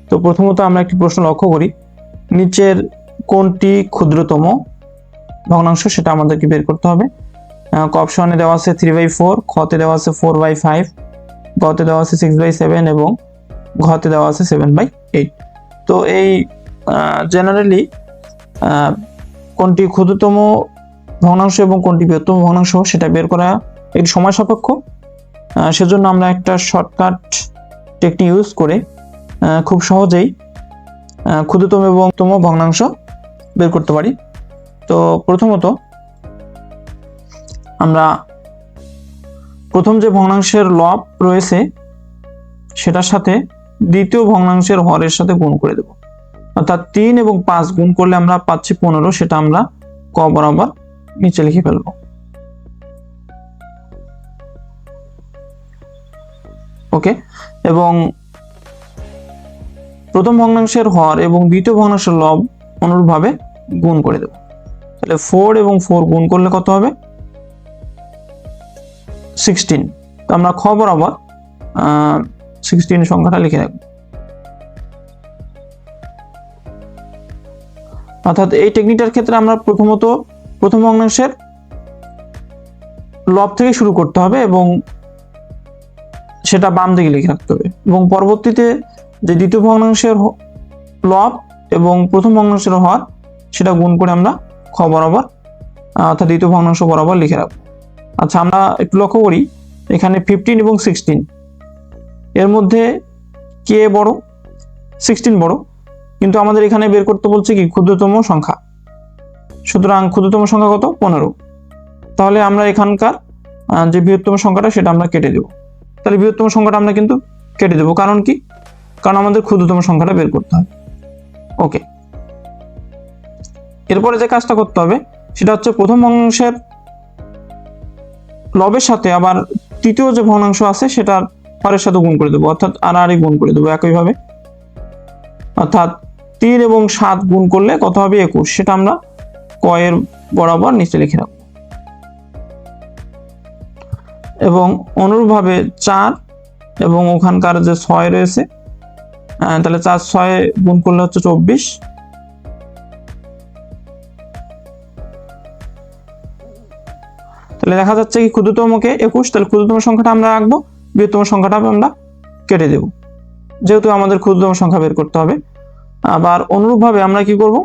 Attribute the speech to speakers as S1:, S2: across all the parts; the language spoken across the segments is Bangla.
S1: তো প্রথমত আমরা একটি প্রশ্ন লক্ষ্য করি, নিচের কোনটি ক্ষুদ্রতম ভগ্নাংশ সেটা আমাদেরকে বের করতে হবে। অপশনে দেওয়া আছে 3/4, খতে দেওয়া আছে 4/5, গতে দেওয়া আছে 6/7 এবং ঘতে দেওয়া আছে 7/8। তো এই জেনারেলি কোনটি ক্ষুদ্রতম ভগ্নাংশ এবং কোনটি বৃহত্তম ভগ্নাংশ সেটা বের করা একটি সময় সাপেক্ষ। সেজন্য আমরা একটা শর্টকাট টেকনিক ইউজ করে খুব সহজেই ক্ষুদ্রতম এবং তম ভগ্নাংশ বের করতে পারি। তো প্রথমত আমরা প্রথম যে ভগ্নাংশের লব রয়েছে সেটার সাথে দ্বিতীয় ভগ্নাংশের হরের সাথে গুণ করে দেব, অর্থাৎ 3 এবং 5 গুণ করলে আমরা পাচ্ছি 15, সেটা আমরা ক বরাবর নিচে লিখে ফেলব। ওকে, এবং প্রথম ভগ্নাংশের হর এবং দ্বিতীয় ভগ্নাংশের লব অনুরূপভাবে গুণ করে দেব। তাহলে 4 এবং 4 গুণ করলে কত হবে? 16। তো আমরা খ বরাবর 16 সংখ্যাটা লিখে রাখবো। অর্থাৎ এই টেকনিকটার ক্ষেত্রে আমরা প্রথমত প্রথম ভগ্নাংশের লব থেকে শুরু করতে হবে এবং সেটা বাম দিকে লিখে রাখতে হবে, এবং পরবর্তীতে যে দ্বিতীয় ভগ্নাংশের লব এবং প্রথম ভগ্নাংশের হর সেটা গুণ করে আমরা খ বরাবর অর্থাৎ দ্বিতীয় ভগ্নাংশ বরাবর লিখে রাখবো। আচ্ছা, আমরা একটু লক্ষ্য করি, এখানে 15 এবং 16 এর মধ্যে কে বড়? 16 বড়, কিন্তু আমাদের এখানে বের করতে বলছে কি ক্ষুদ্রতম সংখ্যা। সুতরাং ক্ষুদ্রতম সংখ্যা কত? 15। তাহলে আমরা এখানকার যে বৃহত্তম সংখ্যাটা সেটা আমরা কেটে দেব। তাহলে বৃহত্তম সংখ্যাটা আমরা কিন্তু কেটে দেব, কারণ কি? কারণ আমাদের ক্ষুদ্রতম সংখ্যাটা বের করতে হবে। ওকে, এরপরে যে কাজটা করতে হবে সেটা হচ্ছে প্রথম ভগ্নাংশের লবের সাথে আবার তৃতীয় যে ভগ্নাংশ আছে সেটার হরের সাথে গুণ করে দেবো, অর্থাৎ আর গুণ করে দেবো একইভাবে। অর্থাৎ 3 এবং 7 গুণ করলে কত হবে? 21। সেটা আমরা ক এর বরাবর নিচে লিখে রাখবো। এবং অনুরূপভাবে 4 এবং ওখানকার যে 6 রয়েছে, তাহলে 4 6 গুণ করলে হচ্ছে 24। তাহলে দেখা যাচ্ছে কি ক্ষুদ্রতমকে 21, তাহলে ক্ষুদ্রতম সংখ্যাটা আমরা রাখবো, বৃহত্তম সংখ্যাটা আমরা কেটে দেব, যেহেতু আমাদের ক্ষুদ্রতম সংখ্যা বের করতে হবে। আবার অনুরূপভাবে আমরা কি করব?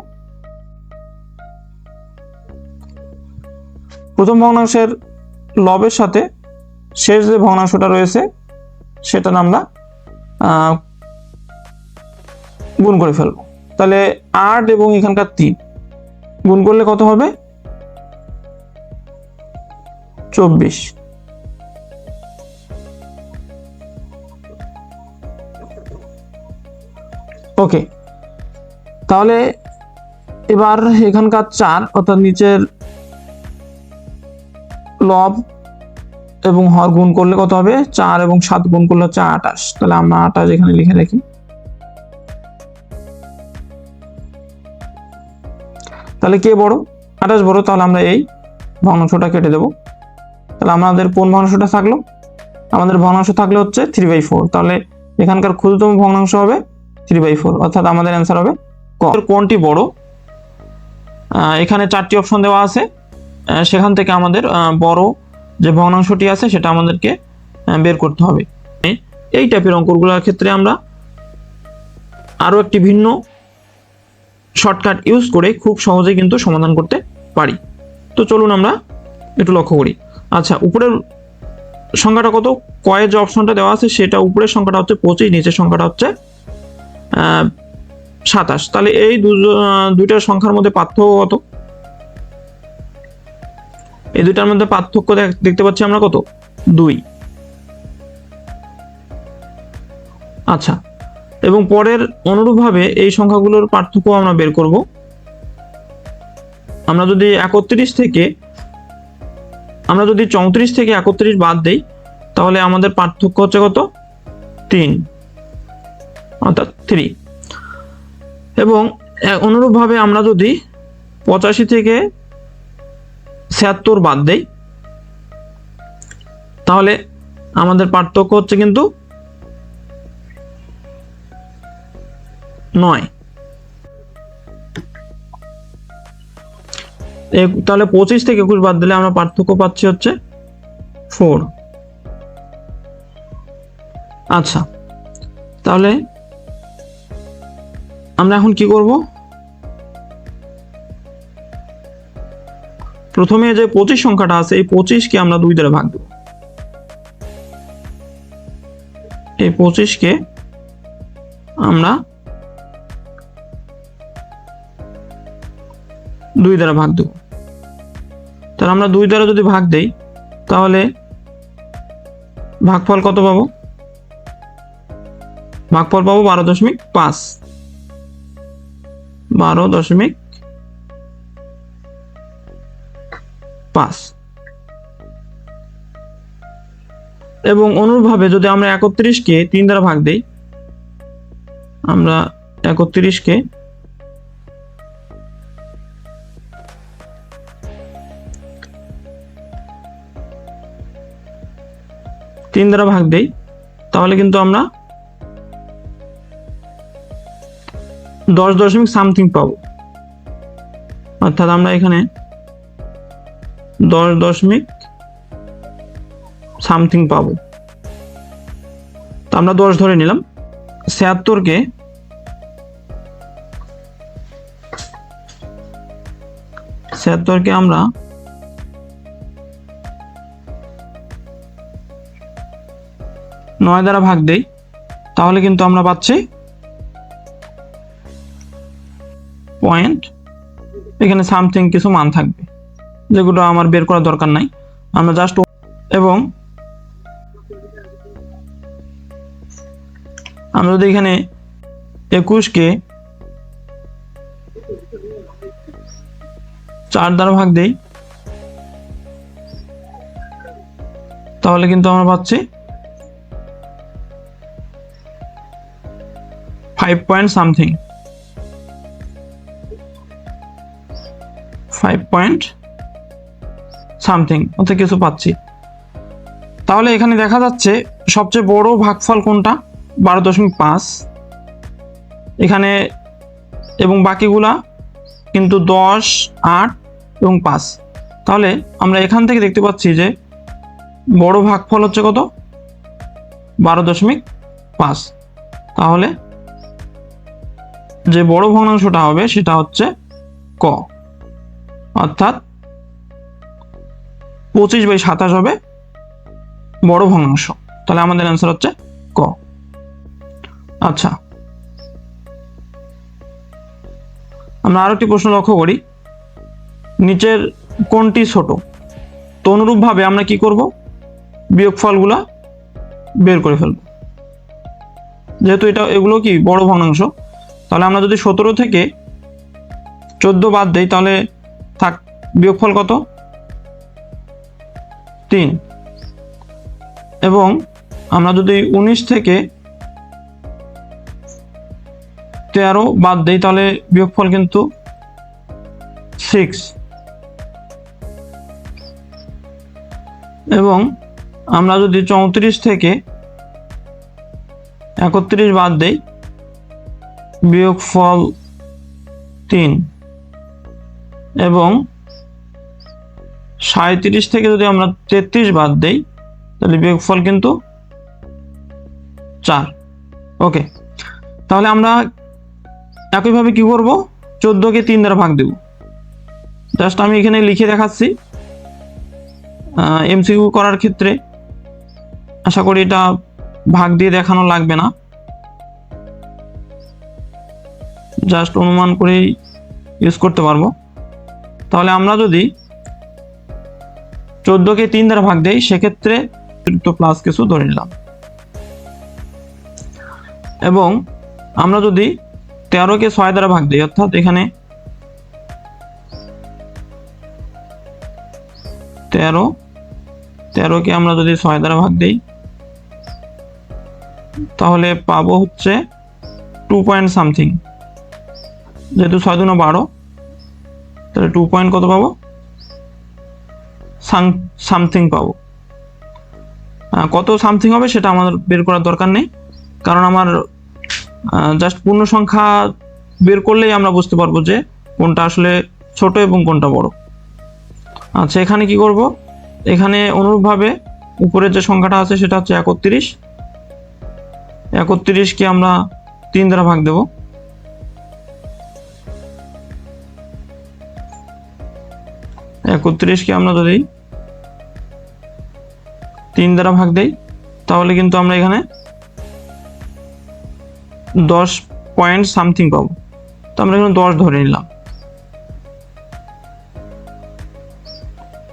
S1: প্রথম ভগ্নাংশের লবের সাথে শেষ যে ভগ্নাংশটা রয়েছে সেটা আমরা গুণ করে ফেলবো। তাহলে 8 এবং এখানকার 3 গুণ করলে কত হবে? 24। ওকে, তাহলে এবার এখানকার 4 অর্থাৎ নিচের লব এবং হর গুণ করলে কত হবে? 4 এবং 7 গুণ করলে হচ্ছে 28। তাহলে আমরা 28 এখানে লিখে রাখি। তাহলে কে বড়? 28 বড়, তাহলে আমরা এই ভগ্নাংশটা কেটে দেব। তাহলে আমাদের কোন ভগ্নাংশটা থাকলো? আমাদের ভগ্নাংশ থাকলে হচ্ছে 3/4। তাহলে এখানকার ক্ষুদ্রতম ভগ্নাংশ হবে 3/4, অর্থাৎ আমাদের অ্যান্সার হবে ক। কোনটি বড়? এখানে 4টি অপশন দেওয়া আছে, সেখান থেকে আমাদের বড় যে ভগ্নাংশটি আছে সেটা আমাদেরকে বের করতে হবে। এই টাইপের অঙ্কগুলোর ক্ষেত্রে আমরা আরো একটি ভিন্ন শর্টকাট ইউজ করে খুব সহজে কিন্তু সমাধান করতে পারি। তো চলুন আমরা একটু লক্ষ্য করি। আচ্ছা, উপরের সংখ্যাটা কত? কয়ের যে অপশনটা দেওয়া আছে সেটা উপরের সংখ্যাটা হচ্ছে 25, নিচের সংখ্যাটা হচ্ছে 27। তাহলে এই দুইটার সংখ্যার মধ্যে পার্থক্য কত? এই দুইটার মধ্যে পার্থক্য দেখতে পাচ্ছি আমরা কত? 2। আচ্ছা, এবং পরের অনুরূপভাবে এই সংখ্যাগুলোর পার্থক্য আমরা বের করব। আমরা যদি 34 থেকে 31 বাদ দেই তাহলে আমাদের পার্থক্য হচ্ছে কত? 3, অর্থাৎ 3। এবং অনুরূপভাবে আমরা যদি 85 থেকে 76 বাদ দেই তাহলে আমাদের পার্থক্য হচ্ছে কিন্তু 9। তাহলে 25 থেকে 21 বাদ দিলে আমরা পার্থক্য পাচ্ছি হচ্ছে 4। আচ্ছা, তাহলে আমরা এখন কি করব? প্রথমে যে 25 সংখ্যাটা আছে, এই 25কে আমরা 2 দ্বারা ভাগ দেব। এই 25কে আমরা 2 দ্বারা ভাগ দেব। তাহলে আমরা 2 দ্বারা যদি ভাগ দেই তাহলে ভাগফল কত পাবো? ভাগফল পাবো 12.5। 12.5। এবং অনুরূপভাবে যদি আমরা 31কে 3 দ্বারা ভাগ দেই, আমরা 31কে 3 দ্বারা ভাগ দেই, তাহলে কিন্তু আমরা 10.something পাবো। অর্থাৎ আমরা এখানে 10.something পাবো। তো আমরা 10 ধরে নিলাম। 76কে 76কে আমরা 9 দ্বারা ভাগ দেই, তাহলে কিন্তু আমরা পাচ্ছি পয়েন্ট, এখানে সামথিং কিছু মান থাকবে যেগুলো আমার বের করার দরকার নাই, আমরা জাস্ট। এবং আমরা যদি এখানে 21কে 4 দ্বারা ভাগ দেই, তাহলে কিন্তু আমরা পাচ্ছি 5 পয়েন্ট সামথিং। 5 পয়েন্ট সামথিং অর্থাৎ কিছু পাচ্ছি। তাহলে এখানে দেখা যাচ্ছে সবচেয়ে বড় ভাগফল কোনটা? 12.5 এখানে, এবং বাকিগুলা কিন্তু 10, 8 এবং 5। তাহলে আমরা এখান থেকে দেখতে পাচ্ছি যে বড় ভাগফল হচ্ছে কত? 12.5। তাহলে যে বড় ভগ্নাংশটা হবে সেটা হচ্ছে ক, অর্থাৎ 25/27 হবে বড় ভগ্নাংশ। তাহলে আমাদের অ্যান্সার হচ্ছে ক। আচ্ছা, আমরা আরো একটি প্রশ্ন লক্ষ্য করি, নিচের কোনটি ছোট? তো অনুরূপভাবে আমরা কি করব? বিয়োগফলগুলা বের করে ফেলব। যেহেতু এগুলো কি বড় ভগ্নাংশ, তাহলে আমরা যদি 17 থেকে 14 বাদ দেই তাহলে থাক বিয়োগফল কত? 3। এবং আমরা যদি 19 থেকে 13 বাদ দেই তাহলে বিয়োগফল কিন্তু 6। এবং আমরা যদি 34 থেকে 31 বাদ দেই বিয়োগফল 3। এবং 37 থেকে যদি আমরা 33 বাদ দেই তাহলে বিয়োগফল কিন্তু 4। ওকে, তাহলে আমরা একইভাবে কি করব? 14কে 3 দ্বারা ভাগ দেব। জাস্ট আমি এখানে লিখে দেখাচ্ছি, এমসিকিউ করার ক্ষেত্রে আশা করি এটা ভাগ দিয়ে দেখানো লাগবে না, জাস্ট অনুমান করেই ইউজ করতে পারবো। তাহলে আমরা যদি 14কে 3 দ্বারা ভাগ দেই সেক্ষেত্রে প্লাস কিছু ধরে নিলাম। এবং আমরা যদি 13কে 6 দ্বারা ভাগ দিই, অর্থাৎ এখানে 13কে আমরা যদি 6 দ্বারা ভাগ দিই তাহলে পাবো হচ্ছে 2 পয়েন্ট সামথিং। যেহেতু 6 দুগুণে 12, তাহলে 2 পয়েন্ট কত পাবো? সামথিং পাবো। কত সামথিং হবে সেটা আমাদের বের করার দরকার নেই, কারণ আমার জাস্ট পূর্ণ সংখ্যা বের করলেই আমরা বুঝতে পারবো যে কোনটা আসলে ছোট এবং কোনটা বড়। আচ্ছা, এখানে কি করব, এখানে অনুরূপভাবে উপরে যে সংখ্যাটা আছে সেটা হচ্ছে 31। 31কে আমরা 3 দ্বারা ভাগ দেব। 31কে আমরা যদি 3 দ্বারা ভাগ দেই তাহলে কিন্তু আমরা এখানে 10 পয়েন্ট সামথিং পাবো। তো আমরা এখানে 10 ধরে নিলাম,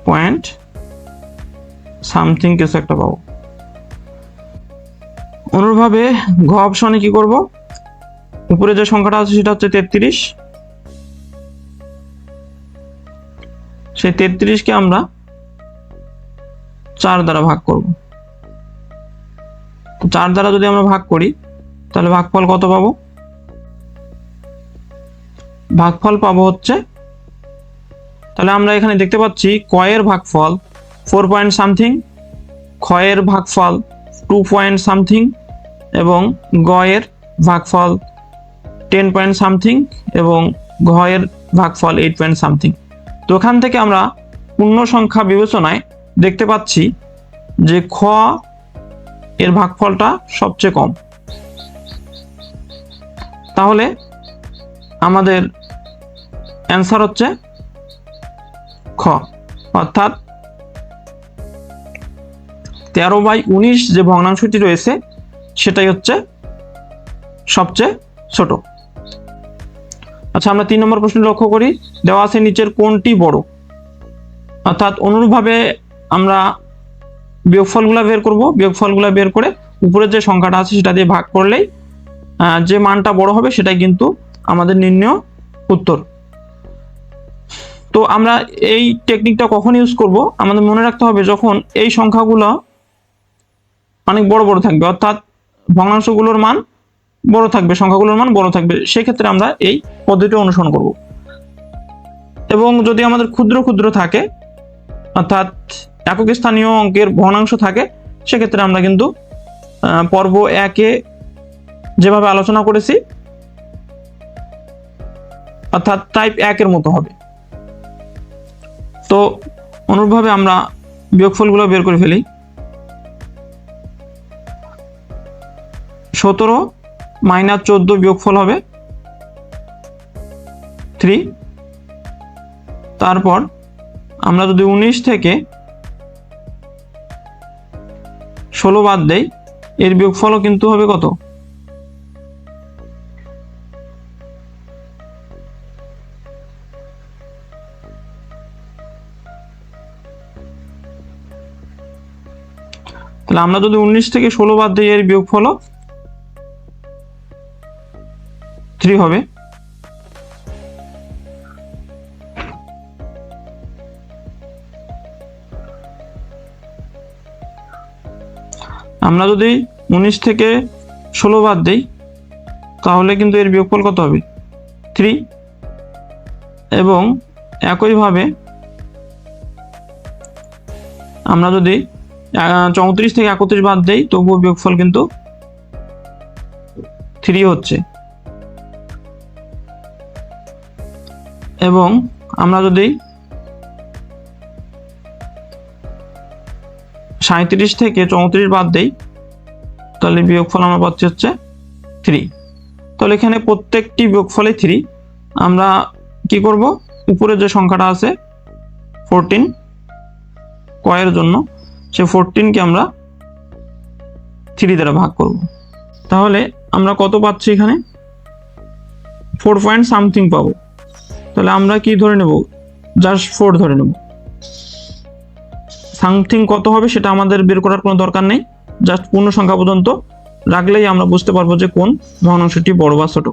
S1: পয়েন্ট সামথিং কিছু একটা পাবো। অনুরূপভাবে ঘ অপশনে কি করব, উপরে যে সংখ্যাটা আছে সেটা হচ্ছে 33। সেই 33কে আমরা 4 দ্বারা ভাগ করব। 4 দ্বারা যদি আমরা ভাগ করি তাহলে ভাগফল কত পাবো? ভাগফল পাবো হচ্ছে, তাহলে আমরা এখানে দেখতে পাচ্ছি ক এর ভাগফল 4 পয়েন্ট সামথিং, খ এর ভাগফল 2 পয়েন্ট সামথিং এবং গ এর ভাগফল 10 পয়েন্ট সামথিং এবং ঘ এর ভাগফল 8 পয়েন্ট সামথিং। তো এখান থেকে আমরা পূর্ণ সংখ্যা বিবেচনায় দেখতে পাচ্ছি যে খ এর ভাগফলটা সবচেয়ে কম। তাহলে আমাদের অ্যান্সার হচ্ছে খ, অর্থাৎ 13/19 যে ভগ্নাংশটি রয়েছে সেটাই হচ্ছে সবচেয়ে ছোট। আচ্ছা, আমরা 3 নম্বর প্রশ্ন লক্ষ্য করি, দেওয়া আছে নিচের কোনটি বড়। অর্থাৎ অনুরূপভাবে আমরা বিয়োগফলগুলা বের করব। বিয়োগফলগুলা বের করে উপরে যে সংখ্যাটা আছে সেটা দিয়ে ভাগ করলেই যে মানটা বড় হবে সেটাই কিন্তু আমাদের নির্ণয় উত্তর। তো আমরা এই টেকনিকটা কখন ইউজ করব, আমাদের মনে রাখতে হবে যখন এই সংখ্যাগুলো অনেক বড় বড় থাকবে, অর্থাৎ ভগ্নাংশগুলোর মান বড় থাকবে, সংখ্যাগুলোর মান বড় থাকবে, সেক্ষেত্রে আমরা এই পদ্ধতি অনুসরণ করব। এবং যদি আমাদের ক্ষুদ্র ক্ষুদ্র থাকে, অর্থাৎ একক স্থানীয় অঙ্কের ভগ্নাংশ থাকে, সেক্ষেত্রে আমরা কিন্তু পর্ব 1-এ যেভাবে আলোচনা করেছি অর্থাৎ টাইপ 1-এর মতো হবে। তো অনুরূপভাবে আমরা বিয়োগফলগুলো বের করে ফেলি। 17 - 14 বিয়োগফল হবে 3। তারপর আমরা যদি 19 থেকে 16 বাদ দেই, এর বিয়োগফলও কিন্তু হবে কত? তাহলে আমরা যদি 19 থেকে 16 বাদ দিই, এর বিয়োগফলও 3 হবে। আমরা যদি 19 থেকে 16 বাদ দিই তাহলে কিন্তু এর বিয়োগফল কত হবে? 3। এবং একইভাবে আমরা যদি 34 থেকে 31 বাদ দেই তবুও বিয়োগফল কিন্তু 3 হচ্ছে। এবং আমরা যদি 37 থেকে 34 বাদ দেই তাহলে বিয়োগফল আমরা পাচ্ছি হচ্ছে 3। তাহলে এখানে প্রত্যেকটি বিয়োগফলে 3। আমরা কি করব, উপরে যে সংখ্যাটা আছে 14 কয়ের জন্য, সে 14কে আমরা 3 দ্বারা ভাগ করব। তাহলে আমরা কত পাচ্ছি এখানে? 4 পয়েন্ট সামথিং পাবো। তাহলে আমরা কি ধরে নেব? জাস্ট 4 ধরে নেব। সামথিং কত হবে সেটা আমাদের বের করার কোনো দরকার নেই, জাস্ট পূর্ণ সংখ্যা পর্যন্ত রাখলেই আমরা বুঝতে পারবো যে কোন ভগ্নাংশটি বড় বা ছোট।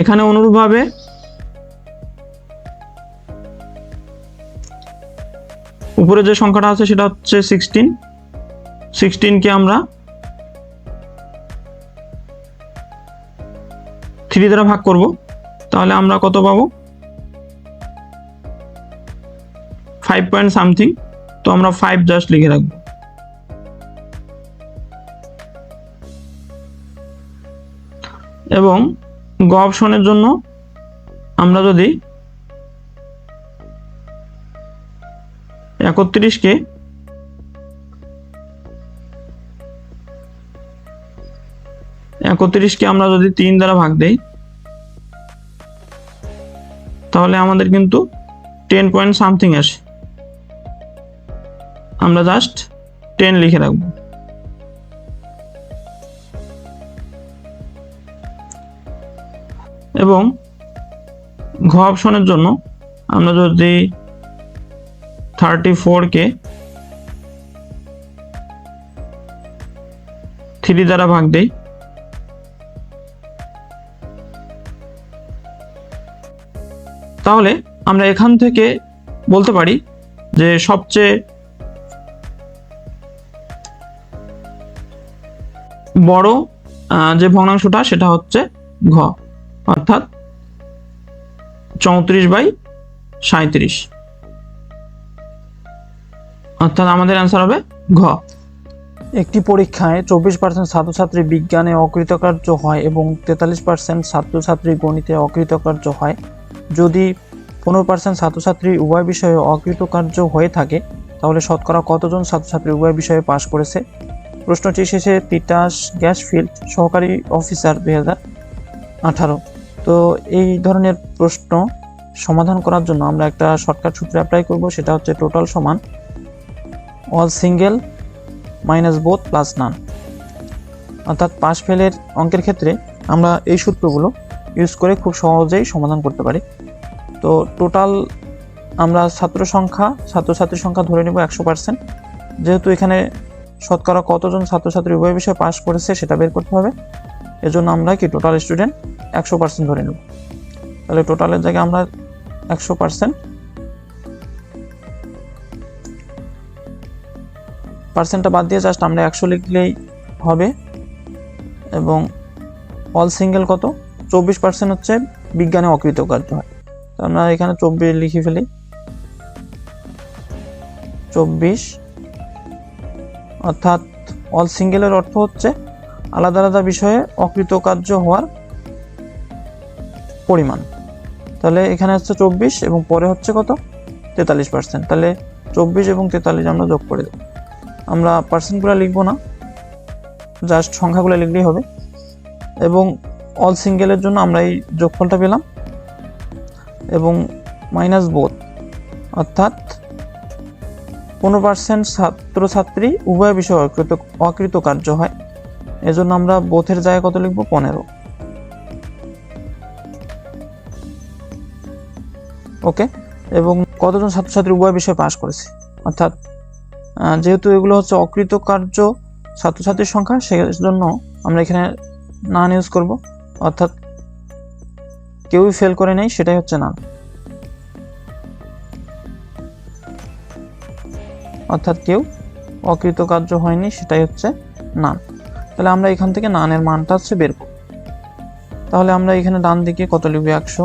S1: এখানে অনুরূপভাবে উপরে যে সংখ্যাটা আছে সেটা হচ্ছে 16। 16কে আমরা 3 দ্বারা ভাগ করব। তাহলে আমরা কত পাবো? 5 পয়েন্ট সামথিং। তো আমরা 5 জাস্ট লিখে রাখবো। এবং গ অপশনের জন্য আমরা যদি 31কে আমরা যদি 3 দ্বারা ভাগ দেই তাহলে আমাদের কিন্তু 10 পয়েন্ট সামথিং আসে। আমরা জাস্ট 10 লিখে রাখবো। এবং ঘ অপশনের জন্য আমরা যদি 34কে 3 দ্বারা ভাগ দেই তাহলে আমরা এখান থেকে বলতে পারি যে সবচেয়ে বড় যে ভগ্নাংশটা সেটা হচ্ছে ঘ, অর্থাৎ 34/37, অর্থাৎ আমাদের অ্যান্সার হবে ঘ।
S2: একটি পরীক্ষায় 24% ছাত্রছাত্রী বিজ্ঞানে অকৃতকার্য হয় এবং 43% ছাত্রছাত্রী গণিতে অকৃতকার্য হয়। যদি 15% ছাত্রছাত্রী উভয় বিষয়ে অকৃতকার্য হয়ে থাকে তাহলে শতকরা কতজন ছাত্রছাত্রী উভয় বিষয়ে পাশ করেছে? প্রশ্নটি শেষে তিতাস গ্যাস ফিল্ড সহকারী অফিসার 2018। তো এই ধরনের প্রশ্ন সমাধান করার জন্য আমরা একটা শর্টকাট সূত্র অ্যাপ্লাই করব, সেটা হচ্ছে টোটাল সমান all single minus both plus none. অর্থাৎ পাস ফেলের অঙ্কের ক্ষেত্রে আমরা এই সূত্রগুলো ইউজ করে খুব সহজেই সমাধান করতে পারি। তো টোটাল আমরা ছাত্রছাত্রীর সংখ্যা ধরে নেব 100%। যেহেতু এখানে শতকরা কতজন ছাত্রছাত্রী উভয় বিষয়ে পাস করেছে সেটা বের করতে হবে, এজন্য আমরা কি টোটাল স্টুডেন্ট 100% ধরে নেব। তাহলে টোটালের জায়গায় আমরা 100% পার্সেন্টটা বাদ দিয়ে জাস্ট আমরা 100 লিখলেই হবে। এবং অল সিঙ্গেল কত? 24% হচ্ছে বিজ্ঞানে অকৃতকার্য হয়, তো আমরা এখানে 24 লিখে ফেলি। 24 অর্থাৎ অল সিঙ্গেলের অর্থ হচ্ছে আলাদা আলাদা বিষয়ে অকৃতকার্য হওয়ার পরিমাণ। তাহলে এখানে হচ্ছে 24 এবং পরে হচ্ছে কত? 43%। তাহলে 24 এবং 43 আমরা যোগ করে দেব। আমরা পার্সেন্টগুলো লিখবো না, জাস্ট সংখ্যাগুলো লিখলেই হবে। এবং অল সিঙ্গেলের জন্য আমরা এই যোগফলটা পেলাম এবং মাইনাস বোথ, অর্থাৎ 15% ছাত্রছাত্রী উভয় বিষয়ে অকৃতকার্য হয়, এজন্য আমরা বোথের জায়গায় কত লিখবো? 15। ওকে। এবং কতজন ছাত্রছাত্রী উভয় বিষয়ে পাস করেছে, অর্থাৎ যেহেতু এগুলো হচ্ছে অকৃতকার্য ছাত্রছাত্রীর সংখ্যা সেজন্য আমরা এখানে নান ইউজ করব, অর্থাৎ কেউই ফেল করে নেই, সেটাই হচ্ছে নান। অর্থাৎ কেউ অকৃতকার্য হয়নি, সেটাই হচ্ছে নান। তাহলে আমরা এখান থেকে নানের মানটা হচ্ছে বের করব। তাহলে আমরা এখানে ডান দিকে কত লিখব? 100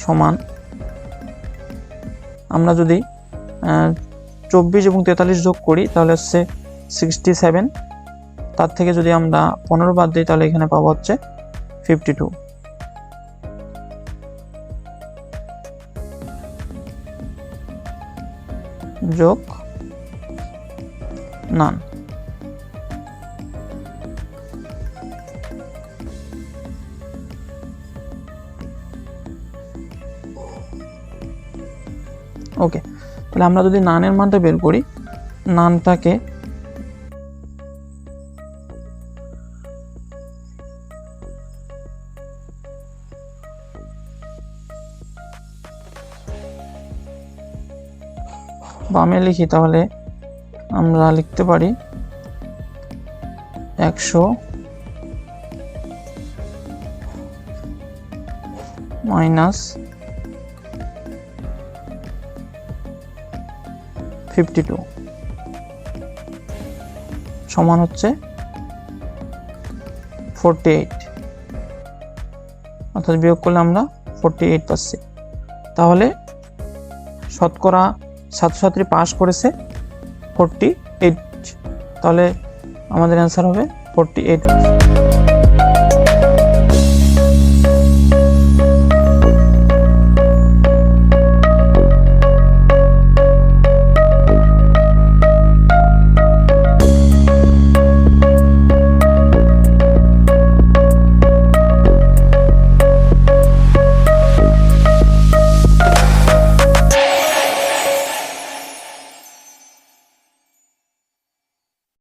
S2: সমান, আমরা যদি 24 এবং 43 যোগ করি তাহলে হচ্ছে 67। তার থেকে যদি আমরা 15 বাদ দিই তাহলে এখানে পাবো হচ্ছে 52। যোগ নান। ওকে, তাহলে আমরা যদি নানের মানটা বের করি, নানটাকে বামে লিখি তাহলে আমরা লিখতে পারি 100 মাইনাস 52 সমান হচ্ছে 48, অর্থাৎ বিয়োগ করলে আমরা 48 পাচ্ছি। তাহলে শতকরা ছাত্রছাত্রী পাস করেছে 48। তাহলে আমাদের অ্যান্সার হবে 48%।